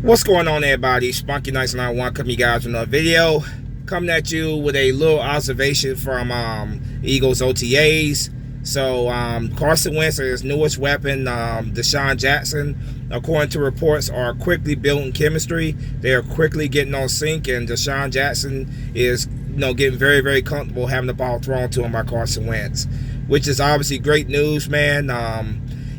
What's going on, everybody? Spunky Nights 91 coming you guys with another video. Coming at you with a little observation from Eagles OTAs. So Carson Wentz and his newest weapon, DeSean Jackson, according to reports, are quickly building chemistry. They are quickly getting on sync, and DeSean Jackson is getting very, very comfortable having the ball thrown to him by Carson Wentz, which is obviously great news, man.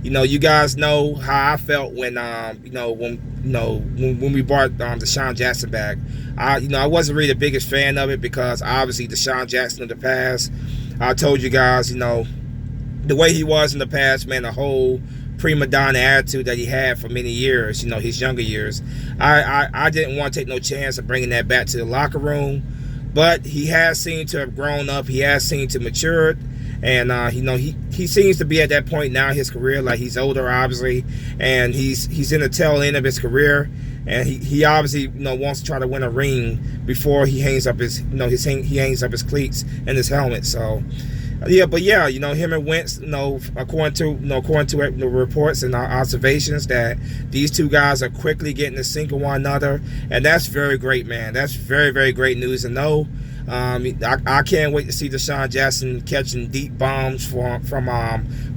You guys know how I felt when when we brought DeSean Jackson back. I wasn't really the biggest fan of it because obviously DeSean Jackson in the past, I told you guys, the way he was in the past, man, the whole prima donna attitude that he had for many years, his younger years. I didn't want to take no chance of bringing that back to the locker room, but he has seemed to have grown up. He has seemed to mature. And he seems to be at that point now in his career, like he's older, obviously, and he's in the tail end of his career, and he obviously wants to try to win a ring before he hangs up his he hangs up his cleats and his helmet. So him and Wentz, according to the reports and our observations, that these two guys are quickly getting in sync with one another, and that's very great, man. That's very, very great news to know. I can't wait to see DeSean Jackson catching deep bombs from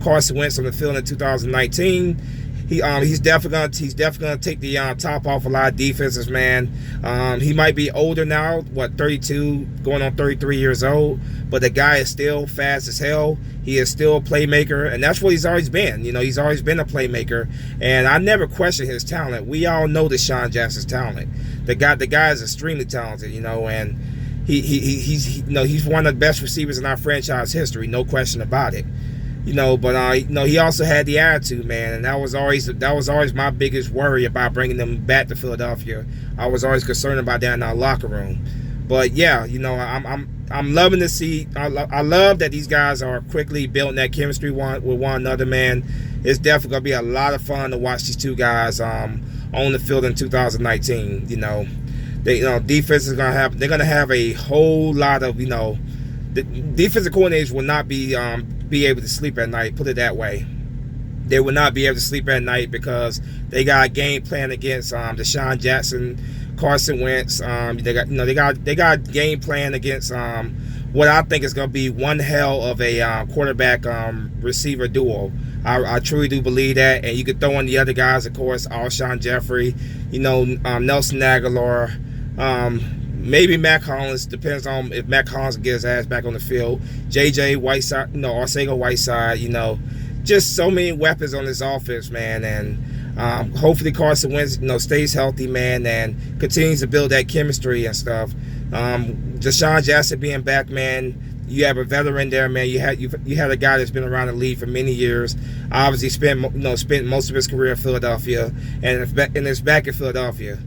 Carson Wentz on the field in 2019. He's definitely gonna take the top off a lot of defenses, man. He might be older now, 32, going on 33 years old, but the guy is still fast as hell. He is still a playmaker, and that's what he's always been. He's always been a playmaker, and I never question his talent. We all know DeSean Jackson's talent. The guy is extremely talented, and he's one of the best receivers in our franchise history, no question about it. But he also had the attitude, man, and that was always my biggest worry about bringing them back to Philadelphia. I was always concerned about that in our locker room. But yeah, I'm loving to see. I love that these guys are quickly building that chemistry with one another, man. It's definitely gonna be a lot of fun to watch these two guys on the field in 2019. Defense is they're gonna have a whole lot of the defensive coordinators will not be able to sleep at night. Put it that way. They will not be able to sleep at night because they got a game plan against DeSean Jackson, Carson Wentz. They got a game plan against what I think is gonna be one hell of a quarterback receiver duo. I truly do believe that, and you could throw in the other guys, of course, Alshon Jeffrey, Nelson Aguilar. Maybe Mac Hollins, depends on if Mac Hollins can get his ass back on the field. JJ Whiteside, Arcega Whiteside, just so many weapons on this offense, man. And hopefully Carson Wentz, stays healthy, man, and continues to build that chemistry and stuff. DeSean Jackson being back, man. You have a veteran there, man. You had a guy that's been around the league for many years. Obviously spent most of his career in Philadelphia, and is back in Philadelphia.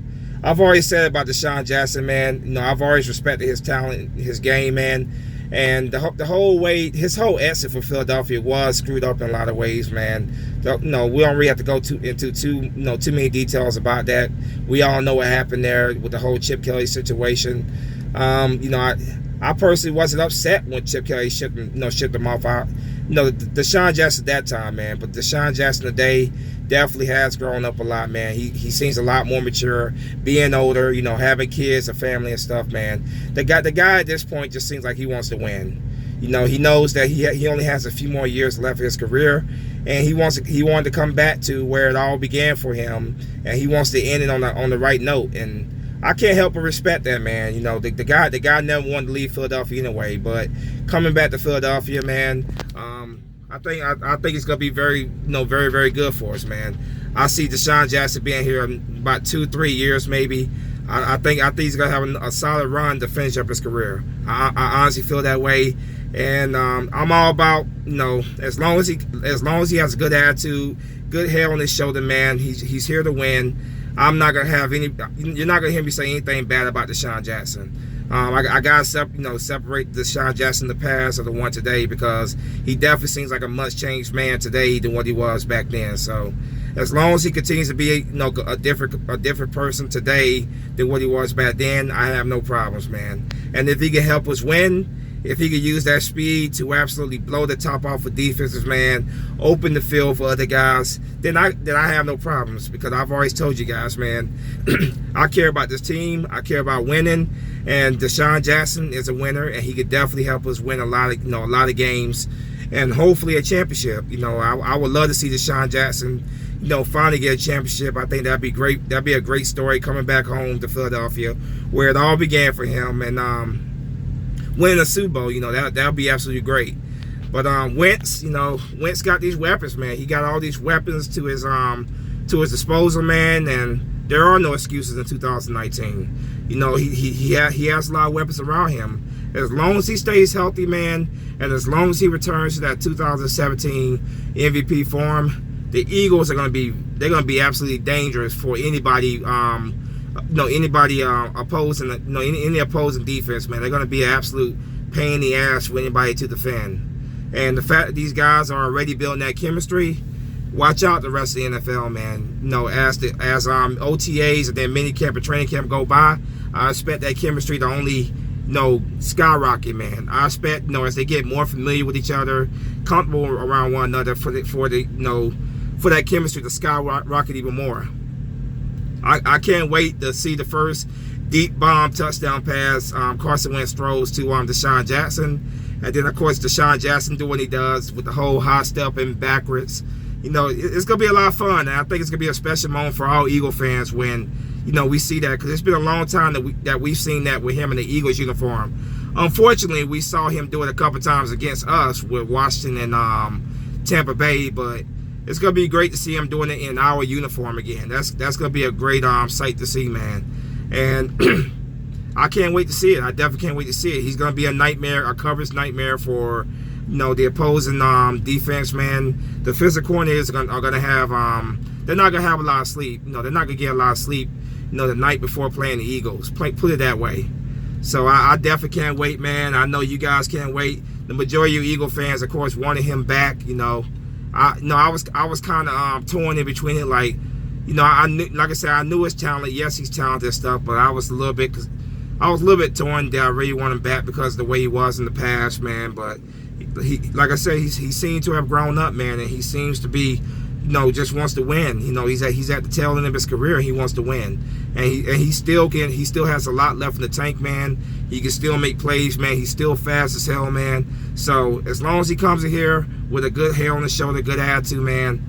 I've always said about DeSean Jackson, man. I've always respected his talent, his game, man. And the whole way, his whole exit for Philadelphia was screwed up in a lot of ways, man. We don't really have to go into too many details about that. We all know what happened there with the whole Chip Kelly situation. I personally wasn't upset when Chip Kelly shipped him off out. DeSean Jackson at that time, man. But DeSean Jackson today definitely has grown up a lot, man. He seems a lot more mature, being older, having kids, a family and stuff, man. The guy at this point just seems like he wants to win. He knows that he only has a few more years left of his career, and he wanted to come back to where it all began for him, and he wants to end it on the right note. And I can't help but respect that, man. The guy never wanted to leave Philadelphia anyway, but coming back to Philadelphia, man, I think it's gonna be very, very, very good for us, man. I see DeSean Jackson being here about 2-3 years, maybe. I think he's gonna have a solid run to finish up his career. I honestly feel that way, and I'm all about as long as he has a good attitude, good head on his shoulder, man. He's here to win. I'm not gonna have you're not gonna hear me say anything bad about DeSean Jackson. I gotta separate DeSean Jackson in the past of the one today, because he definitely seems like a much changed man today than what he was back then. So as long as he continues to be a different person today than what he was back then, I have no problems, man. And if he can help us win, if he could use that speed to absolutely blow the top off of defenses, man, open the field for other guys, then I have no problems, because I've always told you guys, man, I care about this team. I care about winning, and DeSean Jackson is a winner, and he could definitely help us win a lot of games, and hopefully a championship. I would love to see DeSean Jackson, finally get a championship. I think that'd be great. That'd be a great story, coming back home to Philadelphia, where it all began for him, and winning a Super Bowl. That would be absolutely great. But Wentz, Wentz got these weapons, man. He got all these weapons to his disposal, man, and there are no excuses in 2019. He has a lot of weapons around him. As long as he stays healthy, man, and as long as he returns to that 2017 MVP form, the Eagles are going to be absolutely dangerous for anybody opposing any opposing defense, man. They're going to be an absolute pain in the ass for anybody to defend. And the fact that these guys are already building that chemistry, watch out the rest of the NFL, man. As OTAs and then minicamp and training camp go by, I expect that chemistry to only skyrocket, man. I expect as they get more familiar with each other, comfortable around one another, for that chemistry to skyrocket even more. I can't wait to see the first deep bomb touchdown pass Carson Wentz throws to DeSean Jackson. And then, of course, DeSean Jackson do what he does with the whole high step and backwards. It's going to be a lot of fun. And I think it's going to be a special moment for all Eagle fans when, we see that. Because it's been a long time that we've seen that with him in the Eagles uniform. Unfortunately, we saw him do it a couple times against us with Washington and Tampa Bay. But it's going to be great to see him doing it in our uniform again. That's going to be a great sight to see, man. And I can't wait to see it. I definitely can't wait to see it. He's going to be a nightmare, a coverage nightmare for, the opposing defense, man. The physical coordinators are going to have, they're not going to have a lot of sleep. They're not going to get a lot of sleep, the night before playing the Eagles. Put it that way. So I definitely can't wait, man. I know you guys can't wait. The majority of Eagle fans, of course, wanted him back. I was kind of torn in between it. Like I said, I knew his talent. Yes, he's talented and stuff, but I was a little bit torn that I really want him back because of the way he was in the past, man. But he, like I said, he seems to have grown up, man, and he seems to be, just wants to win. He's at the tail end of his career. He wants to win, and he still has a lot left in the tank, man. He can still make plays, man. He's still fast as hell, man. So as long as he comes in here with a good head on his shoulder, good attitude, man,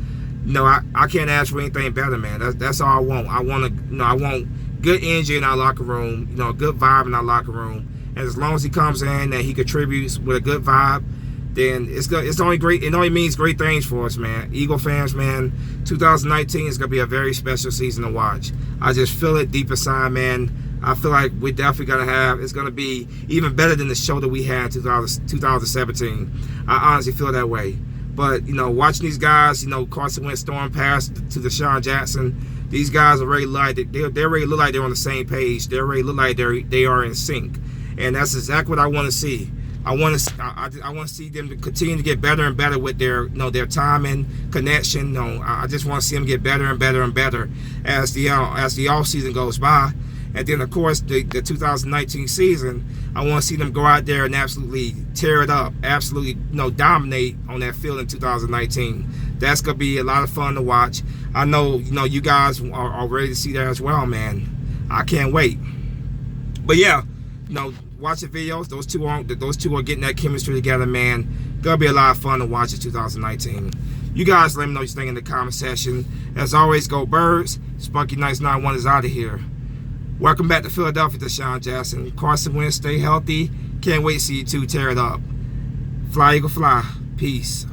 I can't ask for anything better, man. That's all I want. I want good energy in our locker room, good vibe in our locker room. And as long as he comes in and he contributes with a good vibe, then it's only great. It only means great things for us, man. Eagle fans, man. 2019 is gonna be a very special season to watch. I just feel it deep inside, man. I feel like we're definitely gonna have. It's gonna be even better than the show that we had in 2017. I honestly feel that way. But watching these guys, Carson Wentz throwing past to DeSean Jackson. These guys are ready they're ready to look like they're on the same page. They're ready to look like they are in sync, and that's exactly what I want to see. I want to see them to continue to get better and better with their timing, connection. I just want to see them get better and better and better as the off season goes by, and then of course the 2019 season. I want to see them go out there and absolutely tear it up, absolutely dominate on that field in 2019. That's gonna be a lot of fun to watch. I know you guys are ready to see that as well, man. I can't wait. But yeah, watch the videos. Those two are getting that chemistry together, man. Gonna be a lot of fun to watch in 2019. You guys let me know what you think in the comment section. As always, go Birds. Spunky Nights 91 is out of here. Welcome back to Philadelphia, DeSean Jackson. Carson Wentz, stay healthy. Can't wait to see you two tear it up. Fly, Eagle, fly. Peace.